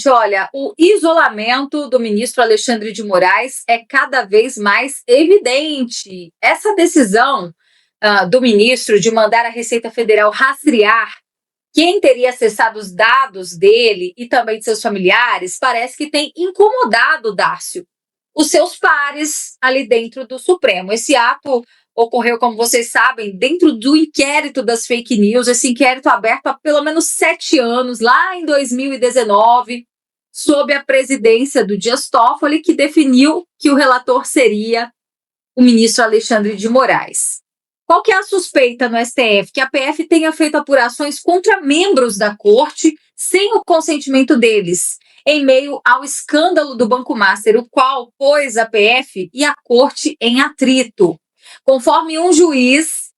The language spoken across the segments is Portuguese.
Olha, o isolamento do ministro Alexandre de Moraes é cada vez mais evidente. Essa decisão do ministro de mandar a Receita Federal rastrear quem teria acessado os dados dele e também de seus familiares parece que tem incomodado, Darcio, os seus pares ali dentro do Supremo. Esse ato ocorreu, como vocês sabem, dentro do inquérito das fake news, esse inquérito aberto há pelo menos 7 anos, lá em 2019, sob a presidência do Dias Toffoli, que definiu que o relator seria o ministro Alexandre de Moraes. Qual que é a suspeita no STF? Que a PF tenha feito apurações contra membros da corte sem o consentimento deles, em meio ao escândalo do Banco Master, o qual pôs a PF e a corte em atrito. Conforme um juiz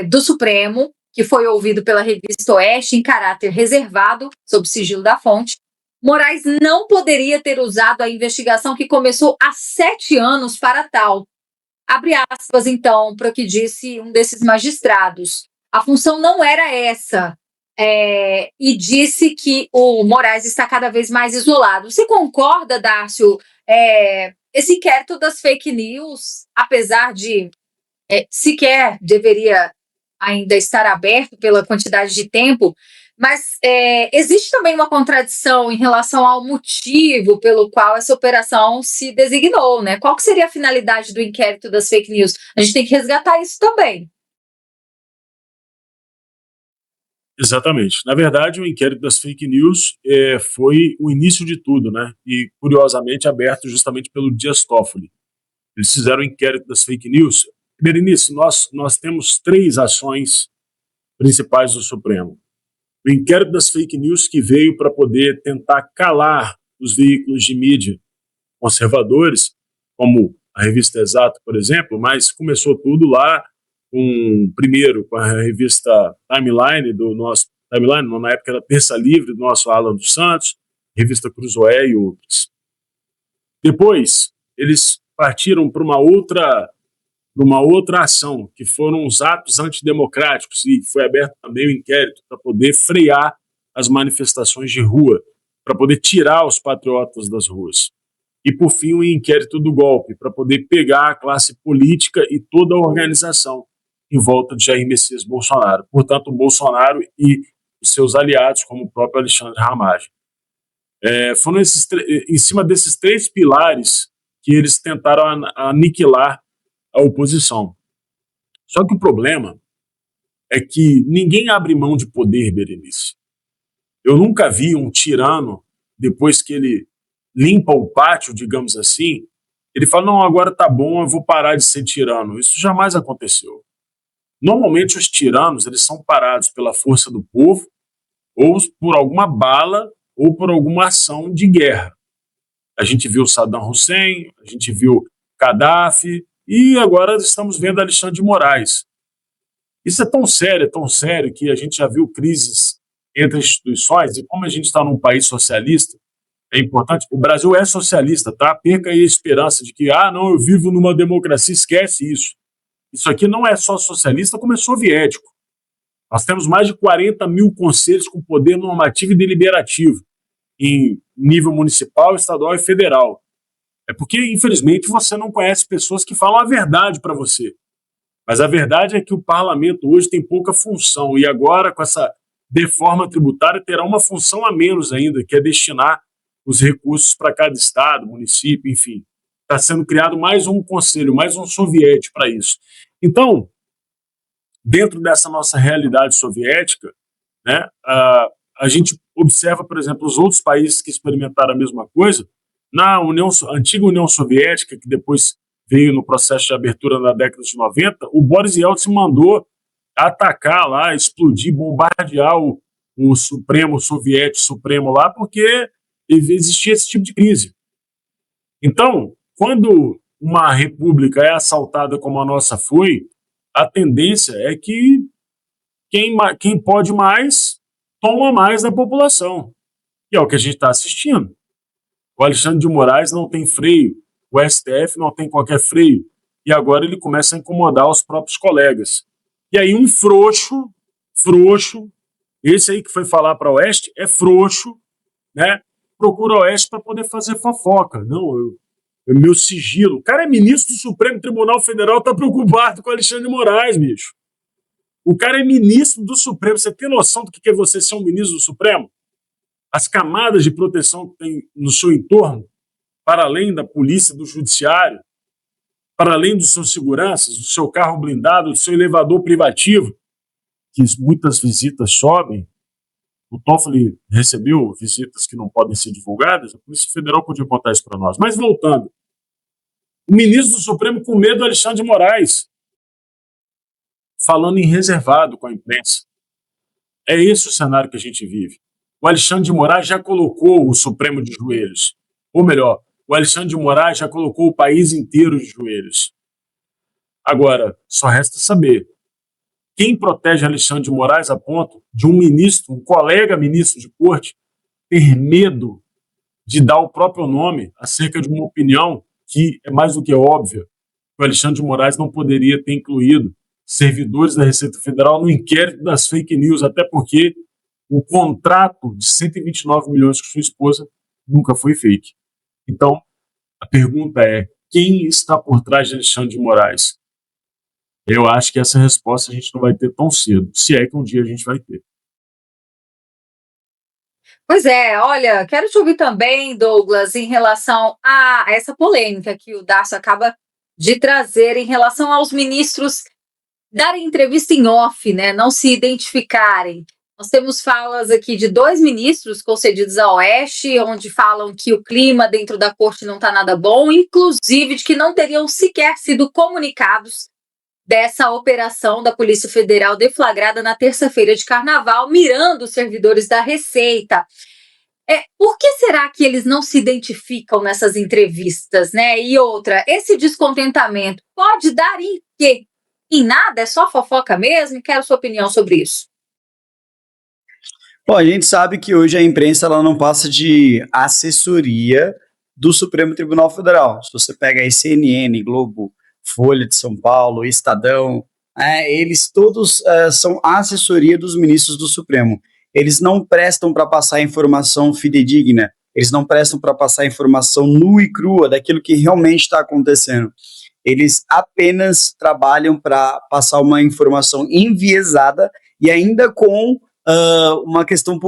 do Supremo, que foi ouvido pela revista Oeste em caráter reservado, sob sigilo da fonte, Moraes não poderia ter usado a investigação que começou há 7 anos para tal. Abre aspas, então, para o que disse um desses magistrados. A função não era essa. E disse que o Moraes está cada vez mais isolado. Você concorda, Darcio? Esse inquérito das fake news, apesar de sequer deveria ainda estar aberto pela quantidade de tempo, mas existe também uma contradição em relação ao motivo pelo qual essa operação se designou, né? Qual que seria a finalidade do inquérito das fake news? A gente tem que resgatar isso também. Exatamente. Na verdade, o inquérito das fake news foi o início de tudo, né? E, curiosamente, aberto justamente pelo Dias Toffoli. Eles fizeram o inquérito das fake news. Berenice, nós temos 3 ações principais do Supremo. O inquérito das fake news, que veio para poder tentar calar os veículos de mídia conservadores, como a revista Exato, por exemplo, mas começou tudo lá primeiro com a revista Timeline, na época era Terça Livre, do nosso Alan dos Santos, revista Cruzoé e outros. Depois, eles partiram para uma outra ação, que foram os atos antidemocráticos, e foi aberto também o inquérito para poder frear as manifestações de rua, para poder tirar os patriotas das ruas. E, por fim, o inquérito do golpe, para poder pegar a classe política e toda a organização em volta de Jair Messias Bolsonaro. Portanto, o Bolsonaro e os seus aliados, como o próprio Alexandre Ramagem. Foram em cima desses 3 pilares que eles tentaram aniquilar a oposição. Só que o problema é que ninguém abre mão de poder, Berenice. Eu nunca vi um tirano, depois que ele limpa o pátio, digamos assim, ele fala, não, agora tá bom, eu vou parar de ser tirano. Isso jamais aconteceu. Normalmente os tiranos, eles são parados pela força do povo, ou por alguma bala, ou por alguma ação de guerra. A gente viu Saddam Hussein, a gente viu Gaddafi, e agora estamos vendo Alexandre de Moraes. Isso é tão sério, que a gente já viu crises entre instituições, e como a gente está num país socialista, é importante, o Brasil é socialista, tá? Perca aí a esperança de que, não, eu vivo numa democracia, esquece isso. Isso aqui não é só socialista, como é soviético. Nós temos mais de 40 mil conselhos com poder normativo e deliberativo, em nível municipal, estadual e federal. É porque, infelizmente, você não conhece pessoas que falam a verdade para você. Mas a verdade é que o parlamento hoje tem pouca função, e agora, com essa reforma tributária, terá uma função a menos ainda, que é destinar os recursos para cada estado, município, enfim. Está sendo criado mais um conselho, mais um soviético para isso. Então, dentro dessa nossa realidade soviética, né, a gente observa, por exemplo, os outros países que experimentaram a mesma coisa. Na antiga União Soviética, que depois veio no processo de abertura na década de 90, o Boris Yeltsin mandou atacar lá, explodir, bombardear o Supremo Soviético Supremo lá, porque existia esse tipo de crise. Então, quando uma república é assaltada como a nossa foi, a tendência é que quem pode mais, toma mais da população. E é o que a gente está assistindo. O Alexandre de Moraes não tem freio, o STF não tem qualquer freio, e agora ele começa a incomodar os próprios colegas. E aí um frouxo, esse aí que foi falar para o Oeste é frouxo, né? procura o Oeste para poder fazer fofoca. Não, meu sigilo. O cara é ministro do Supremo Tribunal Federal, tá preocupado com o Alexandre de Moraes, bicho. O cara é ministro do Supremo. Você tem noção do que é você ser um ministro do Supremo? As camadas de proteção que tem no seu entorno, para além da polícia, do judiciário, para além dos seus seguranças, do seu carro blindado, do seu elevador privativo, que muitas visitas sobem. O Toffoli recebeu visitas que não podem ser divulgadas, a Polícia Federal podia contar isso para nós. Mas voltando, o ministro do Supremo com medo do Alexandre de Moraes, falando em reservado com a imprensa. É esse o cenário que a gente vive. O Alexandre de Moraes já colocou o Supremo de joelhos. Ou melhor, o Alexandre de Moraes já colocou o país inteiro de joelhos. Agora, só resta saber quem protege Alexandre de Moraes a ponto de um ministro, um colega ministro de corte, ter medo de dar o próprio nome acerca de uma opinião que é mais do que óbvia, que o Alexandre de Moraes não poderia ter incluído servidores da Receita Federal no inquérito das fake news, até porque o contrato de 129 milhões com sua esposa nunca foi fake. Então, a pergunta é, quem está por trás de Alexandre de Moraes? Eu acho que essa resposta a gente não vai ter tão cedo, se é que um dia a gente vai ter. Pois é, olha, quero te ouvir também, Douglas, em relação a essa polêmica que o Darcio acaba de trazer em relação aos ministros darem entrevista em off, né, não se identificarem. Nós temos falas aqui de 2 ministros concedidos ao Oeste, onde falam que o clima dentro da corte não está nada bom, inclusive de que não teriam sequer sido comunicados dessa operação da Polícia Federal deflagrada na terça-feira de Carnaval, mirando os servidores da Receita. Por que será que eles não se identificam nessas entrevistas, né? E outra, esse descontentamento pode dar em quê? Em nada? É só fofoca mesmo? Quero sua opinião sobre isso. Bom, a gente sabe que hoje a imprensa ela não passa de assessoria do Supremo Tribunal Federal. Se você pega aí CNN, Globo, Folha de São Paulo, Estadão, eles todos são assessoria dos ministros do Supremo. Eles não prestam para passar informação fidedigna, eles não prestam para passar informação nua e crua daquilo que realmente está acontecendo. Eles apenas trabalham para passar uma informação enviesada e ainda com uma questão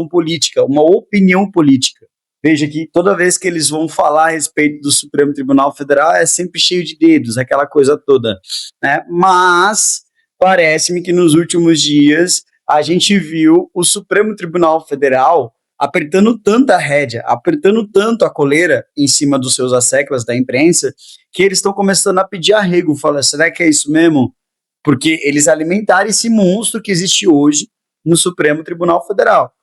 política, uma opinião política. Veja que toda vez que eles vão falar a respeito do Supremo Tribunal Federal é sempre cheio de dedos, aquela coisa toda, né? Mas parece-me que nos últimos dias a gente viu o Supremo Tribunal Federal apertando tanto a rédea, apertando tanto a coleira em cima dos seus asseclas da imprensa, que eles estão começando a pedir arrego. Fala, será que é isso mesmo? Porque eles alimentaram esse monstro que existe hoje no Supremo Tribunal Federal.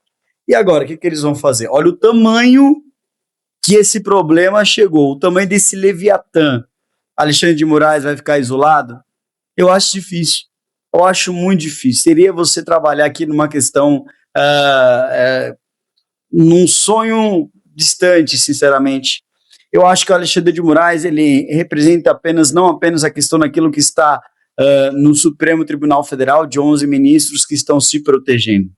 E agora, o que eles vão fazer? Olha o tamanho que esse problema chegou, o tamanho desse Leviatã. Alexandre de Moraes vai ficar isolado? Eu acho difícil. Eu acho muito difícil. Seria você trabalhar aqui numa questão, num sonho distante, sinceramente. Eu acho que o Alexandre de Moraes, ele representa não apenas a questão daquilo que está no Supremo Tribunal Federal, de 11 ministros que estão se protegendo.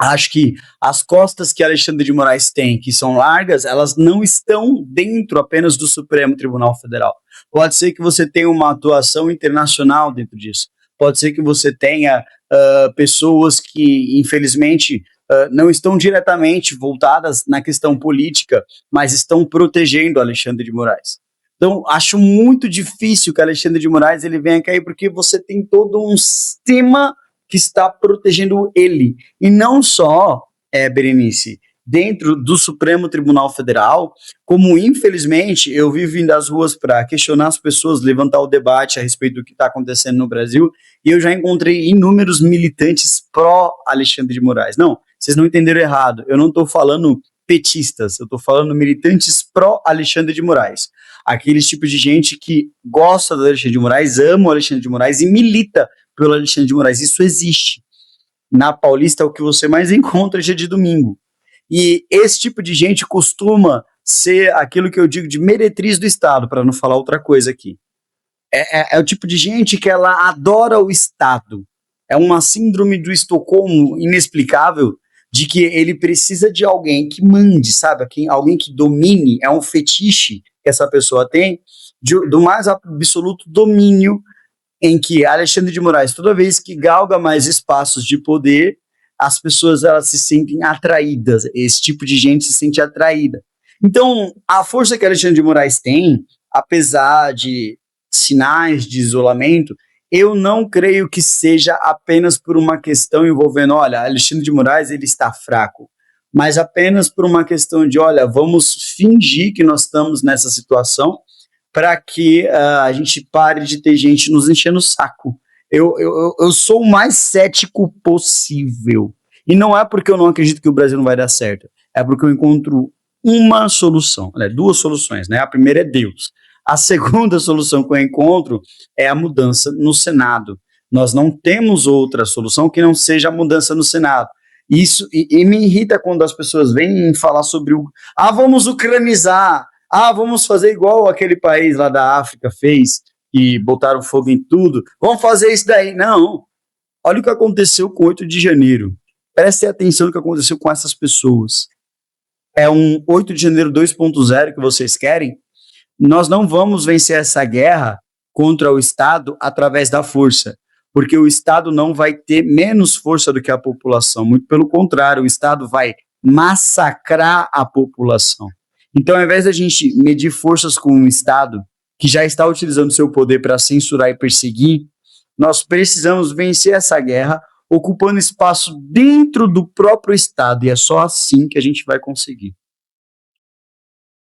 Acho que as costas que Alexandre de Moraes tem, que são largas, elas não estão dentro apenas do Supremo Tribunal Federal. Pode ser que você tenha uma atuação internacional dentro disso. Pode ser que você tenha pessoas que, infelizmente, não estão diretamente voltadas na questão política, mas estão protegendo Alexandre de Moraes. Então, acho muito difícil que Alexandre de Moraes ele venha cair, porque você tem todo um sistema que está protegendo ele. E não só, Berenice, dentro do Supremo Tribunal Federal, como infelizmente eu vi vindo às ruas para questionar as pessoas, levantar o debate a respeito do que está acontecendo no Brasil, e eu já encontrei inúmeros militantes pró-Alexandre de Moraes. Não, vocês não entenderam errado, eu não estou falando petistas, eu estou falando militantes pró-Alexandre de Moraes. Aqueles tipos de gente que gosta do Alexandre de Moraes, ama o Alexandre de Moraes e milita pelo Alexandre de Moraes. Isso existe. Na Paulista é o que você mais encontra dia de domingo. E esse tipo de gente costuma ser aquilo que eu digo de meretriz do Estado, para não falar outra coisa aqui. É o tipo de gente que ela adora o Estado. É uma síndrome do Estocolmo inexplicável, de que ele precisa de alguém que mande, sabe? Alguém que domine, é um fetiche que essa pessoa tem, do mais absoluto domínio, em que Alexandre de Moraes, toda vez que galga mais espaços de poder, as pessoas elas se sentem atraídas, esse tipo de gente se sente atraída. Então, a força que Alexandre de Moraes tem, apesar de sinais de isolamento, eu não creio que seja apenas por uma questão envolvendo, olha, Alexandre de Moraes ele está fraco, mas apenas por uma questão de, olha, vamos fingir que nós estamos nessa situação para que a gente pare de ter gente nos enchendo o saco. Eu sou o mais cético possível. E não é porque eu não acredito que o Brasil não vai dar certo, é porque eu encontro uma solução, né, duas soluções, né? A primeira é Deus. A segunda solução que eu encontro é a mudança no Senado. Nós não temos outra solução que não seja a mudança no Senado. Isso e me irrita quando as pessoas vêm falar sobre vamos ucranizar, vamos fazer igual aquele país lá da África fez, e botaram fogo em tudo, vamos fazer isso daí. Não, olha o que aconteceu com 8 de janeiro. Prestem atenção no que aconteceu com essas pessoas. É um 8 de janeiro 2.0 que vocês querem? Nós não vamos vencer essa guerra contra o Estado através da força, porque o Estado não vai ter menos força do que a população, muito pelo contrário, o Estado vai massacrar a população. Então, ao invés da gente medir forças com um Estado que já está utilizando seu poder para censurar e perseguir, nós precisamos vencer essa guerra ocupando espaço dentro do próprio Estado, e é só assim que a gente vai conseguir.